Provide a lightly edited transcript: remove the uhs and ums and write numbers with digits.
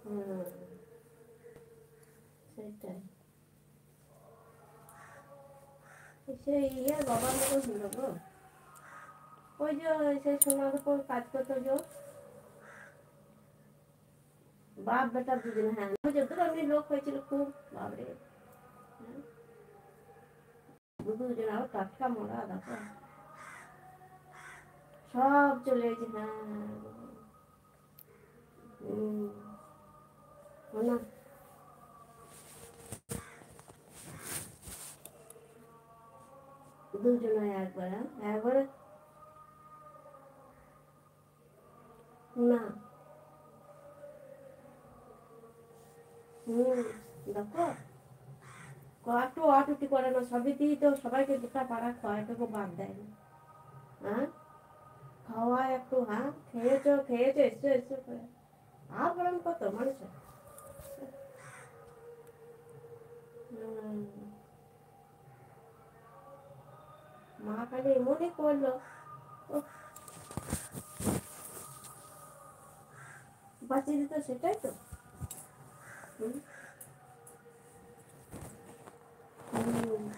হুম, সেটাই। সেই বাবার মতো ছিল গো। ওই যে সেই সোনার উপর কাজ করতো যে বাপ বেটা দুজন, হ্যাঁ যত আমি লোক হয়েছিল খুব, বাবরে হ্যাঁ, দুজন আরো টাটকা মরা দেখো, সব চলে গেছে। হ্যাঁ না, দুজনে একবার, একবারে না। হুম, দেখো একটু আটুটি করে না, সবই দিয়ে তো সবাইকে দুটা পাড়া খাওয়াটাকে বাদ দেয় না। হ্যাঁ, খাওয়ায় একটু, হ্যাঁ খেয়েছো খেয়েছো এসছো এসছো করে, আর বলেন কত মানুষের। হুম, মা খালি এমনই করলো। উফ, বাঁচিয়ে দিত, সেটাই তো। হুম, হুম,